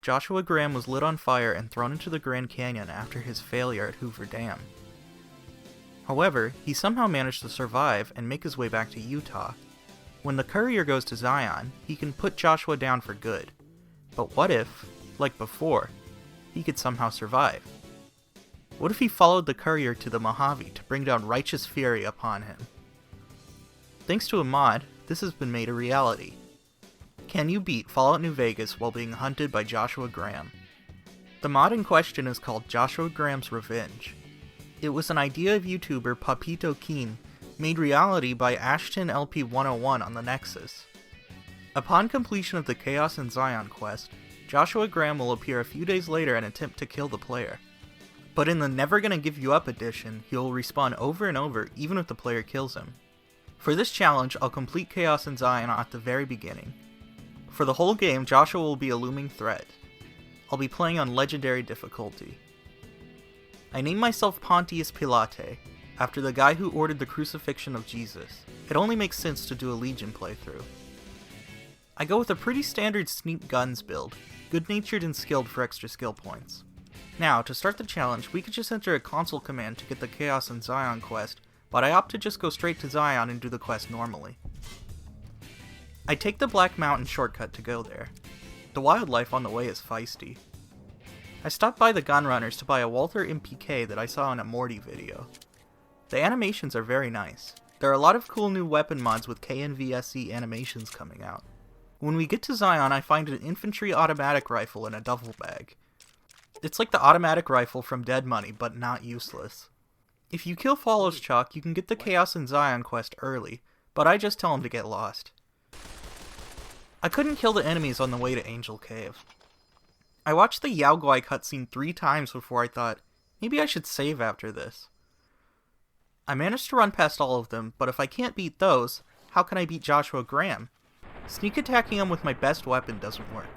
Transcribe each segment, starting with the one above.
Joshua Graham was lit on fire and thrown into the Grand Canyon after his failure at Hoover Dam. However, he somehow managed to survive and make his way back to Utah. When the courier goes to Zion, he can put Joshua down for good. But what if, like before, he could somehow survive? What if he followed the courier to the Mojave to bring down righteous fury upon him? Thanks to a mod, this has been made a reality. Can you beat Fallout New Vegas while being hunted by Joshua Graham? The mod in question is called Joshua Graham's Revenge. It was an idea of YouTuber Papito Qinn, made reality by Ashton LP101 on the Nexus. Upon completion of the Chaos and Zion quest, Joshua Graham will appear a few days later and attempt to kill the player. But in the Never Gonna Give You Up edition, he will respawn over and over even if the player kills him. For this challenge, I'll complete Chaos and Zion at the very beginning. For the whole game, Joshua will be a looming threat. I'll be playing on Legendary difficulty. I named myself Pontius Pilate, after the guy who ordered the crucifixion of Jesus. It only makes sense to do a Legion playthrough. I go with a pretty standard Sneak Guns build, good-natured and skilled for extra skill points. Now, to start the challenge, we could just enter a console command to get the Chaos and Zion quest, but I opt to just go straight to Zion and do the quest normally. I take the Black Mountain shortcut to go there. The wildlife on the way is feisty. I stopped by the Gunrunners to buy a Walther MPK that I saw in a Mortyyyy video. The animations are very nice. There are a lot of cool new weapon mods with KNVSE animations coming out. When we get to Zion, I find an infantry automatic rifle in a duffel bag. It's like the automatic rifle from Dead Money, but not useless. If you kill Follows Chalk, you can get the Chaos and Zion quest early, but I just tell him to get lost. I couldn't kill the enemies on the way to Angel Cave. I watched the Yao Guai cutscene 3 times before I thought, maybe I should save after this. I managed to run past all of them, but if I can't beat those, how can I beat Joshua Graham? Sneak attacking him with my best weapon doesn't work.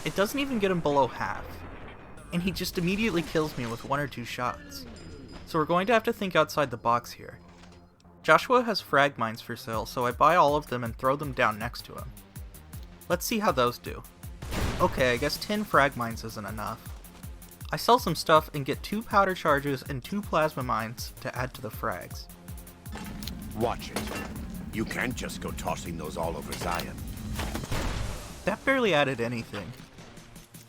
It doesn't even get him below half. And he just immediately kills me with 1 or 2 shots. So we're going to have to think outside the box here. Joshua has frag mines for sale, so I buy all of them and throw them down next to him. Let's see how those do. Okay, I guess 10 frag mines isn't enough. I sell some stuff and get 2 powder charges and 2 plasma mines to add to the frags. Watch it. You can't just go tossing those all over Zion. That barely added anything.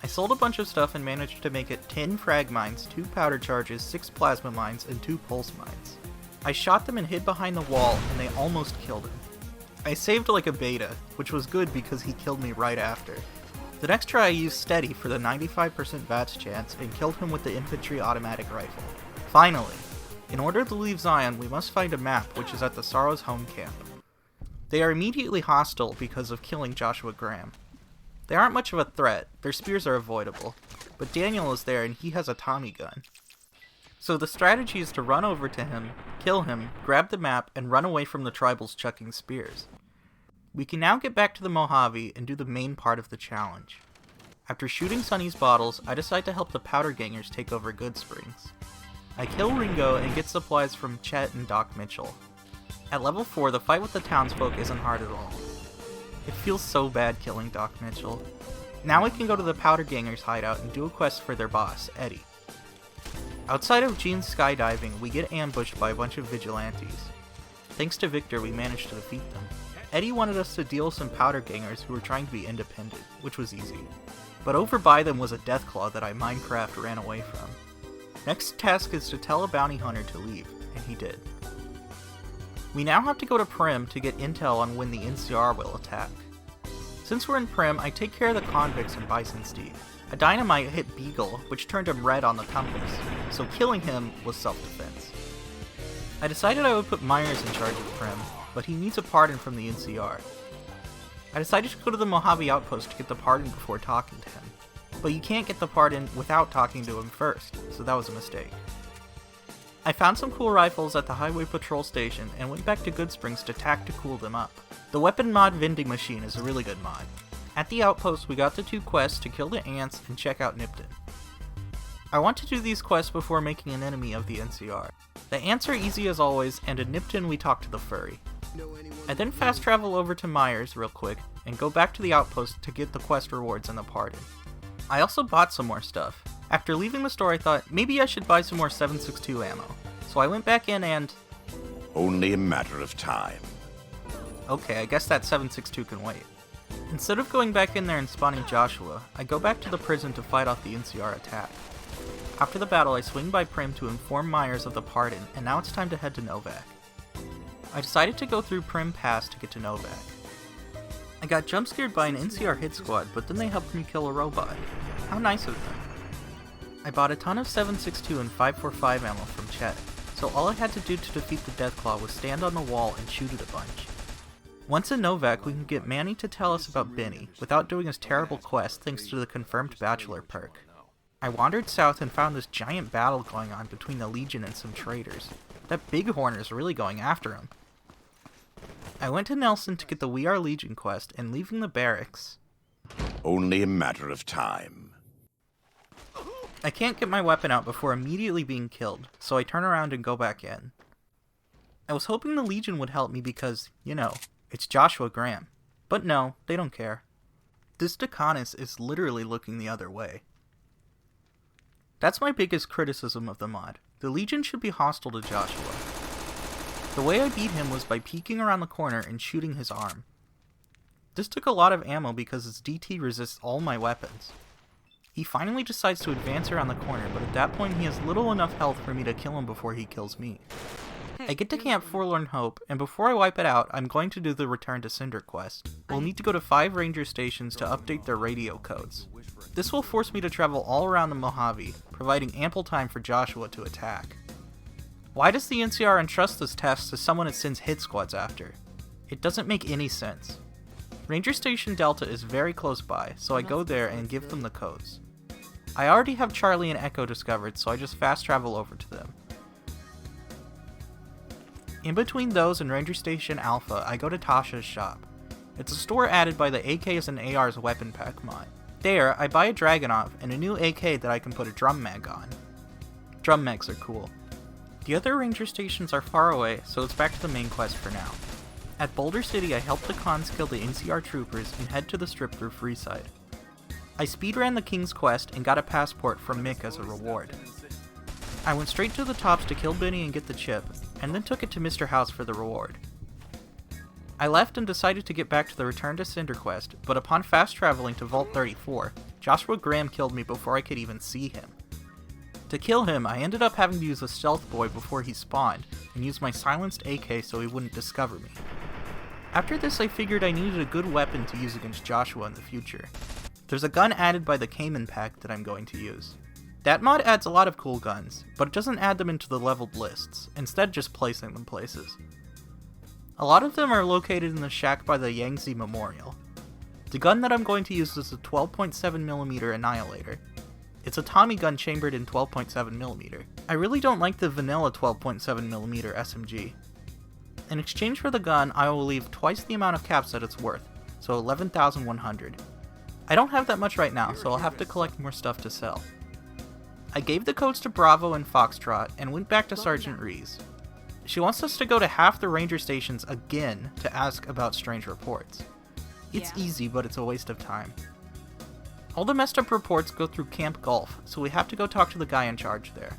I sold a bunch of stuff and managed to make it 10 frag mines, 2 powder charges, 6 plasma mines, and 2 pulse mines. I shot them and hid behind the wall, and they almost killed him. I saved like a beta, which was good because he killed me right after. The next try I used Steady for the 95% VATS chance and killed him with the infantry automatic rifle. Finally! In order to leave Zion, we must find a map which is at the Sorrow's home camp. They are immediately hostile because of killing Joshua Graham. They aren't much of a threat, their spears are avoidable, but Daniel is there and he has a Tommy gun. So the strategy is to run over to him, kill him, grab the map, and run away from the tribals chucking spears. We can now get back to the Mojave and do the main part of the challenge. After shooting Sonny's bottles, I decide to help the Powder Gangers take over Goodsprings. I kill Ringo and get supplies from Chet and Doc Mitchell. At level 4, the fight with the townsfolk isn't hard at all. It feels so bad killing Doc Mitchell. Now we can go to the Powder Gangers hideout and do a quest for their boss, Eddie. Outside of Gene's skydiving, we get ambushed by a bunch of vigilantes. Thanks to Victor, we managed to defeat them. Eddie wanted us to deal with some Powder Gangers who were trying to be independent, which was easy. But over by them was a Deathclaw that I Minecraft ran away from. Next task is to tell a bounty hunter to leave, and he did. We now have to go to Prim to get intel on when the NCR will attack. Since we're in Prim, I take care of the convicts and Bison Steed. A dynamite hit Beagle, which turned him red on the compass, so killing him was self-defense. I decided I would put Myers in charge of Prim, but he needs a pardon from the NCR. I decided to go to the Mojave Outpost to get the pardon before talking to him. But you can't get the pardon without talking to him first, so that was a mistake. I found some cool rifles at the Highway Patrol Station and went back to Goodsprings to tactical them up. The weapon mod vending machine is a really good mod. At the outpost, we got the 2 quests to kill the ants and check out Nipton. I want to do these quests before making an enemy of the NCR. The ants are easy as always, and in Nipton we talk to the furry. I then fast travel over to Myers real quick and go back to the outpost to get the quest rewards and the pardon. I also bought some more stuff. After leaving the store I thought maybe I should buy some more 7.62 ammo, so I went back in and... Only a matter of time. Okay, I guess that 7.62 can wait. Instead of going back in there and spawning Joshua, I go back to the prison to fight off the NCR attack. After the battle, I swing by Prim to inform Myers of the pardon, and now it's time to head to Novak. I decided to go through Prim Pass to get to Novak. I got jump scared by an NCR hit squad, but then they helped me kill a robot. How nice of them. I bought a ton of 7.62 and 5.45 ammo from Chet, so all I had to do to defeat the Deathclaw was stand on the wall and shoot it a bunch. Once in Novak, we can get Manny to tell us about Benny, without doing his terrible quest thanks to the confirmed Bachelor perk. I wandered south and found this giant battle going on between the Legion and some traitors. That Bighorn is really going after him. I went to Nelson to get the We Are Legion quest, and leaving the barracks... Only a matter of time. I can't get my weapon out before immediately being killed, so I turn around and go back in. I was hoping the Legion would help me because, you know, it's Joshua Graham. But no, they don't care. This Decanis is literally looking the other way. That's my biggest criticism of the mod. The Legion should be hostile to Joshua. The way I beat him was by peeking around the corner and shooting his arm. This took a lot of ammo because his DT resists all my weapons. He finally decides to advance around the corner, but at that point he has little enough health for me to kill him before he kills me. I get to Camp Forlorn Hope, and before I wipe it out, I'm going to do the Return to Cinder quest. We'll need to go to 5 ranger stations to update their radio codes. This will force me to travel all around the Mojave, providing ample time for Joshua to attack. Why does the NCR entrust this task to someone it sends hit squads after? It doesn't make any sense. Ranger Station Delta is very close by, so I go there and give them the codes. I already have Charlie and Echo discovered, so I just fast travel over to them. In between those and Ranger Station Alpha, I go to Tasha's shop. It's a store added by the AKs and ARs weapon pack mod. There, I buy a Dragunov and a new AK that I can put a drum mag on. Drum mags are cool. The other ranger stations are far away, so it's back to the main quest for now. At Boulder City, I help the cons kill the NCR troopers and head to the strip through Freeside. I speedran the King's quest and got a passport from Mick as a reward. I went straight to the tops to kill Benny and get the chip, and then took it to Mr. House for the reward. I left and decided to get back to the Return to Cinder quest, but upon fast traveling to Vault 34, Joshua Graham killed me before I could even see him. To kill him, I ended up having to use a stealth boy before he spawned, and use my silenced AK so he wouldn't discover me. After this, I figured I needed a good weapon to use against Joshua in the future. There's a gun added by the Camon Pack that I'm going to use. That mod adds a lot of cool guns, but it doesn't add them into the leveled lists, instead just placing them places. A lot of them are located in the shack by the Yangtze Memorial. The gun that I'm going to use is a 12.7mm Annihilator. It's a Tommy gun chambered in 12.7mm. I really don't like the vanilla 12.7mm SMG. In exchange for the gun, I will leave twice the amount of caps that it's worth, so 11,100. I don't have that much right now, so I'll have to collect more stuff to sell. I gave the codes to Bravo and Foxtrot, and went back to Sergeant Rees. She wants us to go to half the ranger stations again to ask about strange reports. It's easy, but it's a waste of time. All the messed up reports go through Camp Gulf, so we have to go talk to the guy in charge there.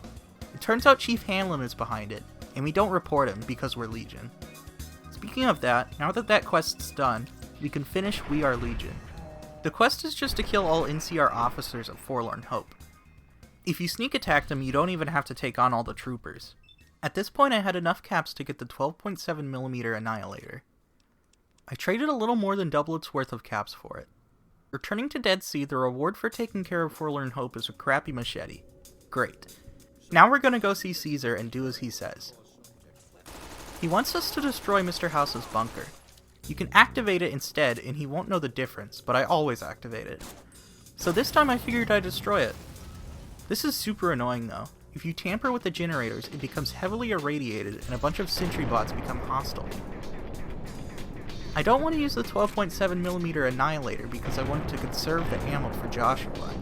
It turns out Chief Hanlon is behind it, and we don't report him because we're Legion. Speaking of that, now that quest's done, we can finish We Are Legion. The quest is just to kill all NCR officers at Forlorn Hope. If you sneak attack them, you don't even have to take on all the troopers. At this point I had enough caps to get the 12.7mm Annihilator. I traded a little more than double its worth of caps for it. Returning to Dead Sea, the reward for taking care of Forlorn Hope is a crappy machete. Great. Now we're gonna go see Caesar and do as he says. He wants us to destroy Mr. House's bunker. You can activate it instead and he won't know the difference, but I always activate it. So this time I figured I'd destroy it. This is super annoying though. If you tamper with the generators, it becomes heavily irradiated and a bunch of sentry bots become hostile. I don't want to use the 12.7mm Annihilator because I wanted to conserve the ammo for Joshua.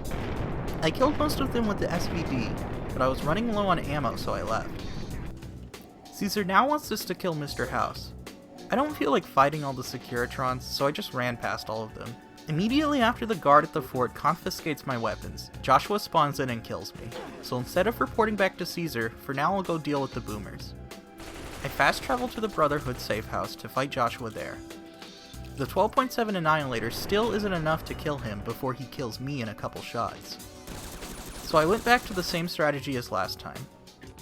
I killed most of them with the SVD, but I was running low on ammo so I left. Caesar now wants us to kill Mr. House. I don't feel like fighting all the Securitrons, so I just ran past all of them. Immediately after the guard at the fort confiscates my weapons, Joshua spawns in and kills me. So instead of reporting back to Caesar, for now I'll go deal with the boomers. I fast travel to the Brotherhood safe house to fight Joshua there. The 12.7 Annihilator still isn't enough to kill him before he kills me in a couple shots. So I went back to the same strategy as last time.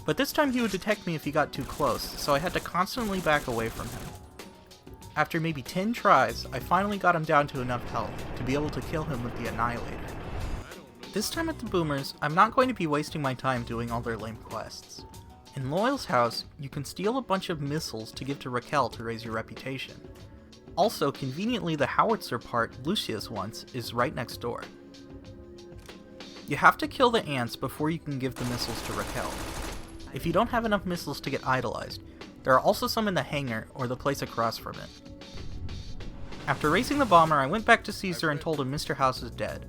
But this time he would detect me if he got too close, so I had to constantly back away from him. After maybe 10 tries, I finally got him down to enough health to be able to kill him with the Annihilator. This time at the boomers, I'm not going to be wasting my time doing all their lame quests. In Loyal's house, you can steal a bunch of missiles to give to Raquel to raise your reputation. Also, conveniently, the howitzer part Lucius wants is right next door. You have to kill the ants before you can give the missiles to Raquel. If you don't have enough missiles to get idolized, there are also some in the hangar or the place across from it. After raising the bomber, I went back to Caesar and told him Mr. House is dead.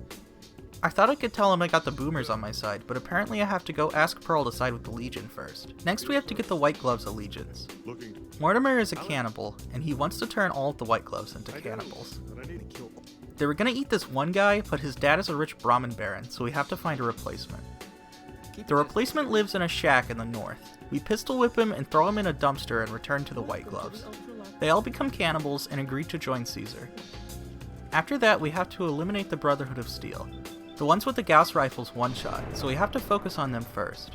I thought I could tell him I got the boomers on my side, but apparently I have to go ask Pearl to side with the Legion first. Next we have to get the White Gloves allegiance. Mortimer is a cannibal, and he wants to turn all of the White Gloves into cannibals. They were gonna eat this one guy, but his dad is a rich Brahmin baron, so we have to find a replacement. The replacement lives in a shack in the north. We pistol whip him and throw him in a dumpster and return to the White Gloves. They all become cannibals and agree to join Caesar. After that, we have to eliminate the Brotherhood of Steel. The ones with the Gauss rifles one-shot, so we have to focus on them first.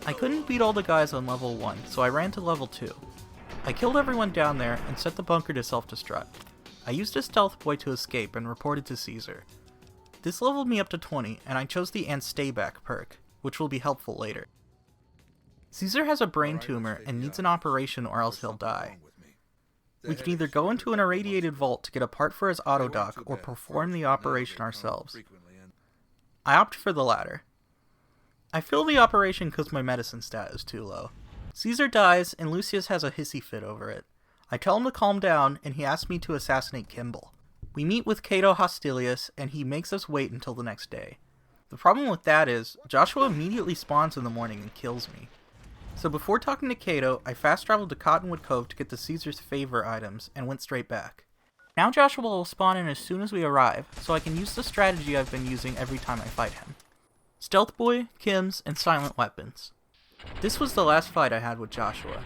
I couldn't beat all the guys on level 1, so I ran to level 2. I killed everyone down there and set the bunker to self-destruct. I used a stealth boy to escape and reported to Caesar. This leveled me up to 20, and I chose the Ant Stay Back perk, which will be helpful later. Caesar has a brain tumor and needs an operation or else he'll die. We can either go into an irradiated vault to get a part for his autodoc or perform the operation ourselves. I opt for the latter. I fail the operation because my medicine stat is too low. Caesar dies and Lucius has a hissy fit over it. I tell him to calm down and he asks me to assassinate Kimball. We meet with Cato Hostilius and he makes us wait until the next day. The problem with that is, Joshua immediately spawns in the morning and kills me. So before talking to Cato, I fast traveled to Cottonwood Cove to get the Caesar's favor items and went straight back. Now Joshua will spawn in as soon as we arrive, so I can use the strategy I've been using every time I fight him. Stealth Boy, Kims, and silent weapons. This was the last fight I had with Joshua.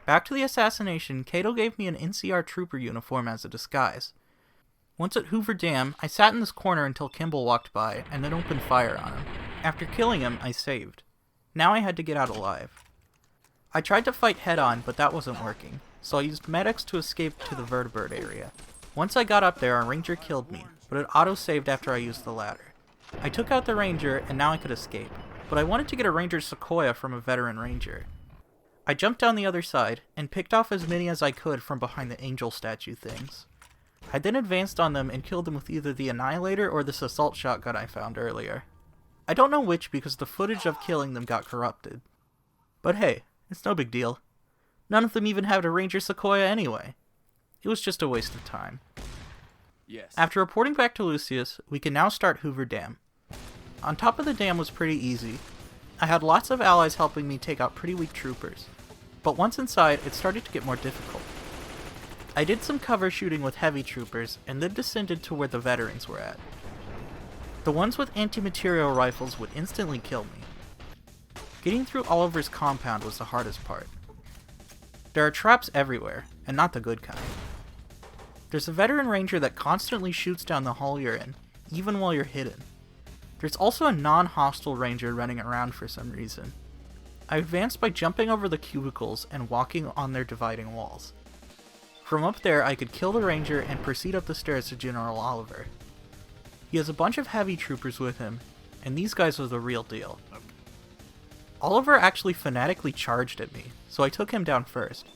Back to the assassination, Cato gave me an NCR trooper uniform as a disguise. Once at Hoover Dam, I sat in this corner until Kimball walked by, and then opened fire on him. After killing him, I saved. Now I had to get out alive. I tried to fight head-on, but that wasn't working, so I used medics to escape to the vertebrate area. Once I got up there, a ranger killed me, but it auto-saved after I used the ladder. I took out the ranger, and now I could escape, but I wanted to get a ranger sequoia from a veteran ranger. I jumped down the other side, and picked off as many as I could from behind the angel statue things. I then advanced on them and killed them with either the Annihilator or this assault shotgun I found earlier. I don't know which because the footage of killing them got corrupted. But hey, it's no big deal. None of them even had a Ranger Sequoia anyway. It was just a waste of time. Yes. After reporting back to Lucius, we can now start Hoover Dam. On top of the dam was pretty easy. I had lots of allies helping me take out pretty weak troopers. But once inside, it started to get more difficult. I did some cover shooting with heavy troopers, and then descended to where the veterans were at. The ones with anti-material rifles would instantly kill me. Getting through Oliver's compound was the hardest part. There are traps everywhere, and not the good kind. There's a veteran ranger that constantly shoots down the hall you're in, even while you're hidden. There's also a non-hostile ranger running around for some reason. I advanced by jumping over the cubicles and walking on their dividing walls. From up there, I could kill the ranger and proceed up the stairs to General Oliver. He has a bunch of heavy troopers with him, and these guys are the real deal. Oliver actually fanatically charged at me, so I took him down first.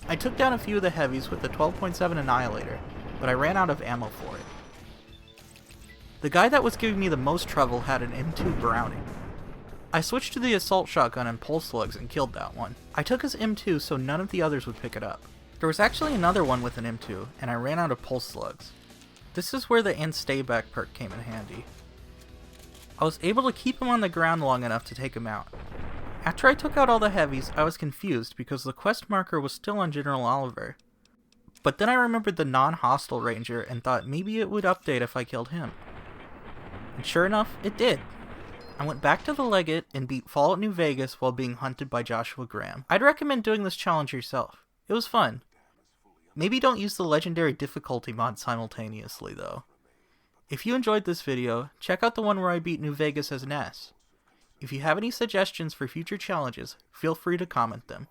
I took down a few of the heavies with the 12.7 Annihilator, but I ran out of ammo for it. The guy that was giving me the most trouble had an M2 Browning. I switched to the assault shotgun and pulse slugs and killed that one. I took his M2 so none of the others would pick it up. There was actually another one with an M2, and I ran out of pulse slugs. This is where the Ant Stay Back perk came in handy. I was able to keep him on the ground long enough to take him out. After I took out all the heavies, I was confused because the quest marker was still on General Oliver. But then I remembered the non-hostile ranger and thought maybe it would update if I killed him. And sure enough, it did. I went back to the Legate and beat Fallout New Vegas while being hunted by Joshua Graham. I'd recommend doing this challenge yourself. It was fun. Maybe don't use the legendary difficulty mod simultaneously though. If you enjoyed this video, check out the one where I beat New Vegas as an S. If you have any suggestions for future challenges, feel free to comment them.